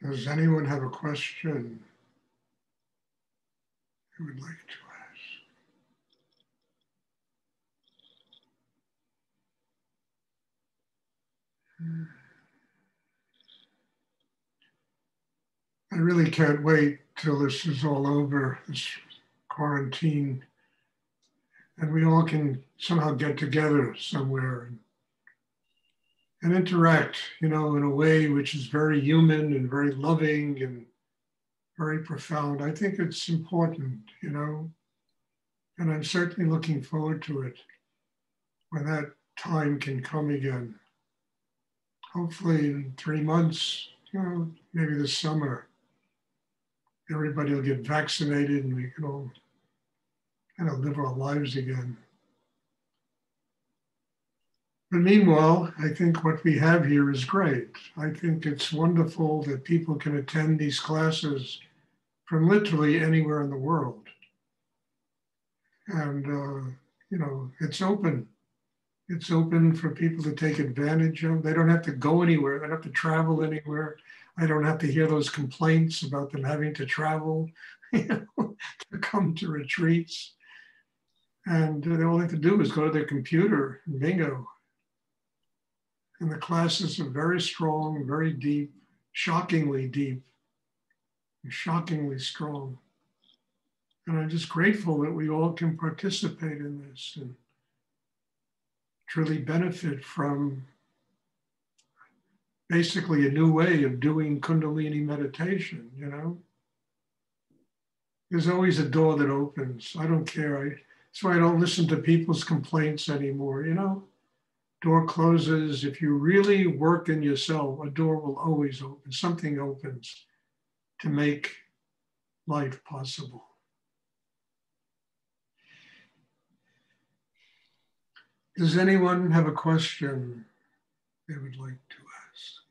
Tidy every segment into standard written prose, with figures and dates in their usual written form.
Does anyone have a question they would like to ask? I really can't wait till this is all over, this quarantine, and we all can somehow get together somewhere and interact, in a way which is very human and very loving and very profound. I think it's important, and I'm certainly looking forward to it when that time can come again. Hopefully in 3 months, maybe this summer, everybody will get vaccinated and we can all kind of live our lives again. But meanwhile, I think what we have here is great. I think it's wonderful that people can attend these classes from literally anywhere in the world. And, it's open. It's open for people to take advantage of. They don't have to go anywhere. They don't have to travel anywhere. I don't have to hear those complaints about them having to travel to come to retreats. And all they have to do is go to their computer and bingo. And the classes are very strong, very deep, shockingly deep, shockingly strong. And I'm just grateful that we all can participate in this and truly benefit from basically a new way of doing Kundalini meditation, There's always a door that opens. I don't care. That's why I don't listen to people's complaints anymore, Door closes. If you really work in yourself, a door will always open. Something opens to make life possible. Does anyone have a question they would like to ask?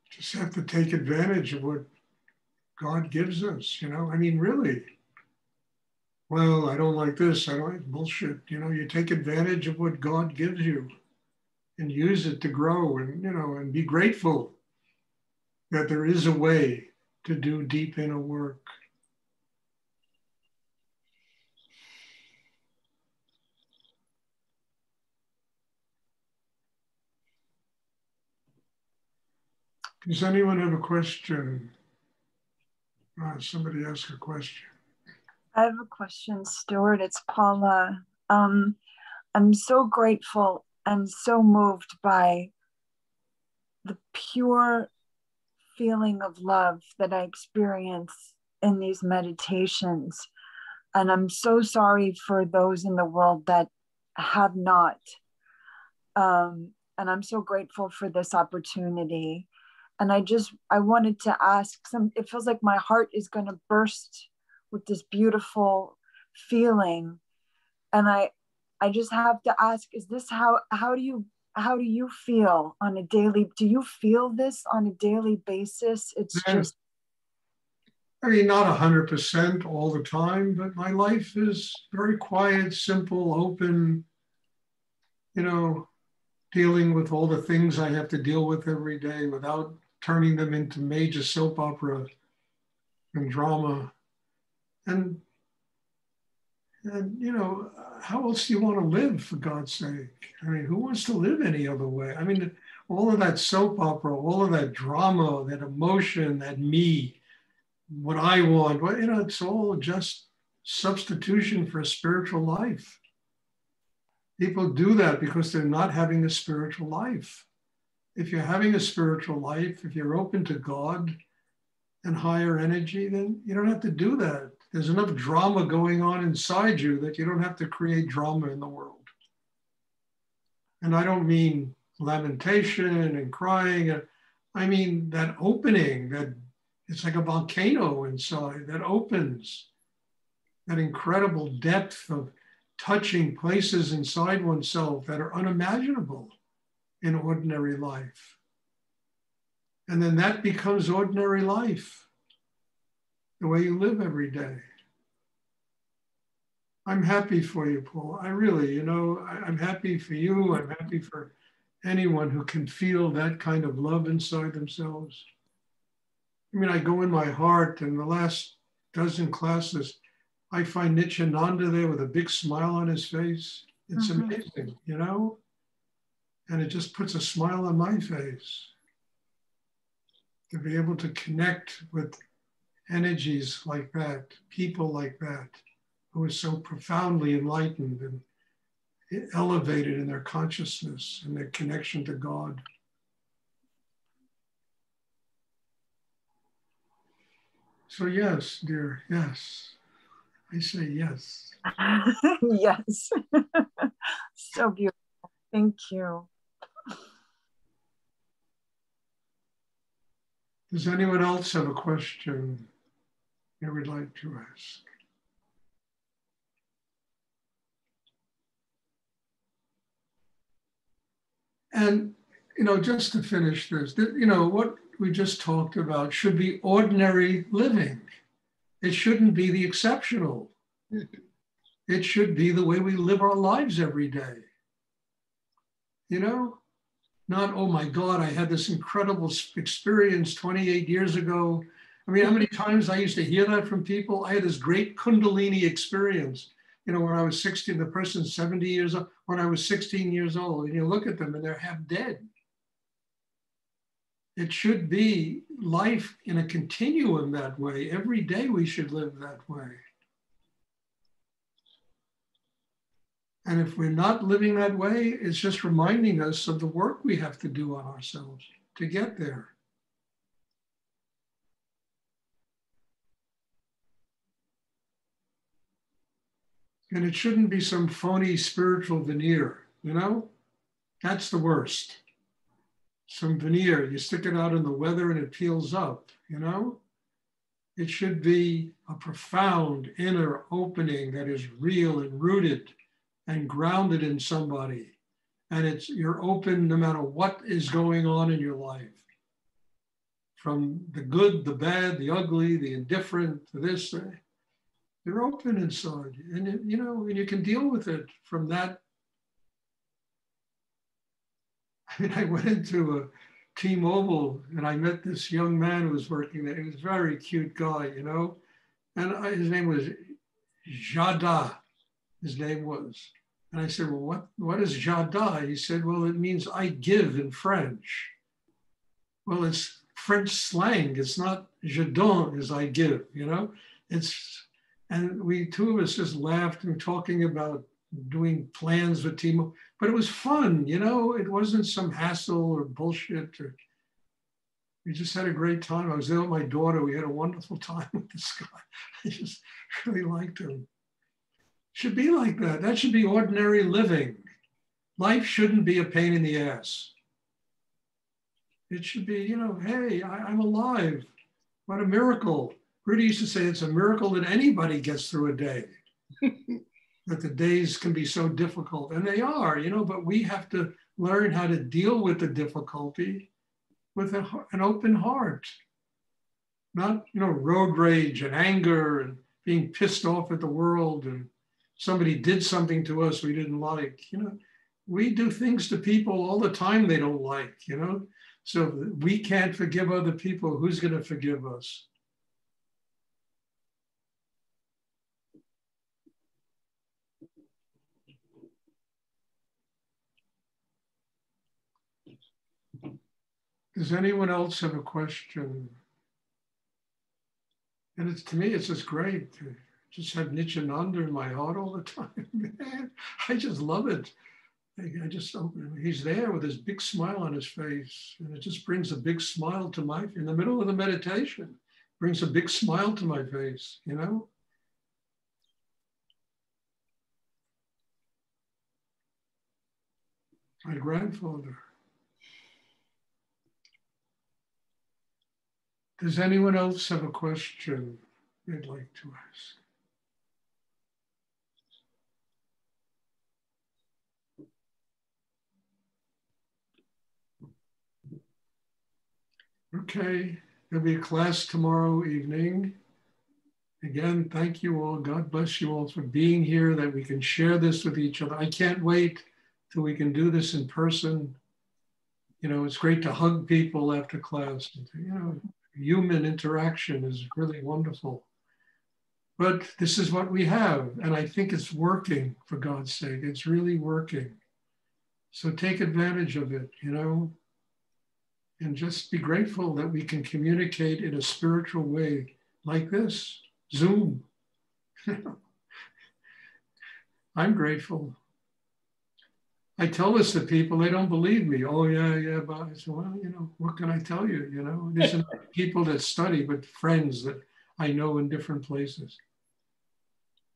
Just have to take advantage of what God gives us, really. Well, I don't like this. I don't like bullshit. You take advantage of what God gives you and use it to grow and be grateful that there is a way to do deep inner work. Does anyone have a question? Somebody ask a question. I have a question, Stuart. It's Paula. I'm so grateful and so moved by the pure feeling of love that I experience in these meditations. And I'm so sorry for those in the world that have not. And I'm so grateful for this opportunity. And I wanted to ask it feels like my heart is going to burst with this beautiful feeling. And I just have to ask, is this how do you feel on a daily, do you feel this on a daily basis? It's just. I mean, not 100% all the time, but my life is very quiet, simple, open, dealing with all the things I have to deal with every day without turning them into major soap opera and drama. And how else do you want to live, for God's sake? I mean, who wants to live any other way? I mean, all of that soap opera, all of that drama, that emotion, that me, what I want, it's all just substitution for a spiritual life. People do that because they're not having a spiritual life. If you're having a spiritual life, if you're open to God and higher energy, then you don't have to do that. There's enough drama going on inside you that you don't have to create drama in the world. And I don't mean lamentation and crying. I mean that opening, that it's like a volcano inside that opens, that incredible depth of touching places inside oneself that are unimaginable in ordinary life. And then that becomes ordinary life, the way you live every day. I'm happy for you, Paul. I really, I'm happy for you. I'm happy for anyone who can feel that kind of love inside themselves. I mean, I go in my heart, and the last dozen classes, I find Nityananda there with a big smile on his face. It's amazing, and it just puts a smile on my face to be able to connect with energies like that, people like that, who are so profoundly enlightened and elevated in their consciousness and their connection to God. So yes, dear, yes. I say yes. Yes. So beautiful. Thank you. Does anyone else have a question they would like to ask? And, just to finish this, what we just talked about should be ordinary living. It shouldn't be the exceptional. It should be the way we live our lives every day. Not, oh my God, I had this incredible experience 28 years ago. I mean, how many times I used to hear that from people? I had this great Kundalini experience, when I was 16, the person's 70 years old, when I was 16 years old, and you look at them and they're half dead. It should be life in a continuum that way. Every day we should live that way. And if we're not living that way, it's just reminding us of the work we have to do on ourselves to get there. And it shouldn't be some phony spiritual veneer, That's the worst. Some veneer, you stick it out in the weather and it peels up, It should be a profound inner opening that is real and rooted and grounded in somebody. And you're open no matter what is going on in your life. From the good, the bad, the ugly, the indifferent, to this, you're open inside, and and you can deal with it from that. I mean, I went into a T-Mobile and I met this young man who was working there. He was a very cute guy, and his name was Jada. His name was, and I said, well, what is Jada? He said, well, it means I give in French. Well, it's French slang. It's not je donne as I give, And we two of us just laughed and talking about doing plans with Timo, but it was fun, It wasn't some hassle or bullshit. We just had a great time. I was there with my daughter. We had a wonderful time with this guy. I just really liked him. Should be like that. That should be ordinary living. Life shouldn't be a pain in the ass. It should be, hey, I'm alive. What a miracle. Rudy used to say it's a miracle that anybody gets through a day. That the days can be so difficult, and they are, but we have to learn how to deal with the difficulty with an open heart. Not, road rage and anger and being pissed off at the world and somebody did something to us we didn't like. We do things to people all the time they don't like, So if we can't forgive other people, who's going to forgive us? Does anyone else have a question? And to me, it's just great to just have Nityananda in my heart all the time. Man, I just love it. He's there with his big smile on his face. And it just brings a big smile to in the middle of the meditation, brings a big smile to my face, My grandfather. Does anyone else have a question they'd like to ask? Okay, there'll be a class tomorrow evening. Again, thank you all. God bless you all for being here, that we can share this with each other. I can't wait till we can do this in person. You know, it's great to hug people after class. You know, human interaction is really wonderful. But this is what we have. And I think it's working, for God's sake. It's really working. So take advantage of it, you know, and just be grateful that we can communicate in a spiritual way like this, Zoom. I'm grateful. I tell this to people, they don't believe me. Oh, yeah, but I said, well, you know, what can I tell you? You know, there's not people that study, but friends that I know in different places.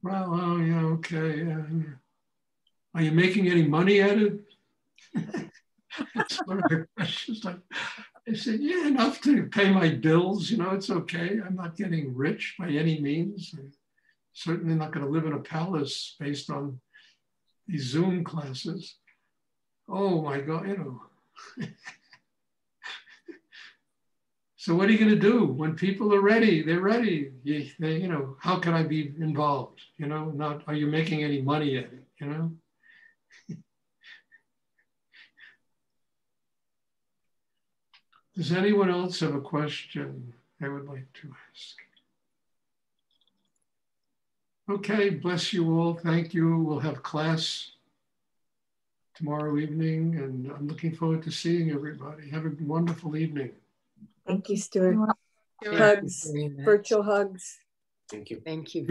Well, oh, yeah, okay. Yeah. Are you making any money at it? That's one of the questions. I said, yeah, enough to pay my bills. You know, it's okay. I'm not getting rich by any means. I'm certainly not going to live in a palace based on these Zoom classes. Oh my God, you know. So what are you going to do when people are ready? They're ready. You know, how can I be involved? You know, not, are you making any money at it? You know? Does anyone else have a question they would like to ask? Okay, bless you all. Thank you. We'll have class tomorrow evening, and I'm looking forward to seeing everybody. Have a wonderful evening. Thank you, Stuart. Thank Hugs, you virtual hugs. Thank you. Thank you.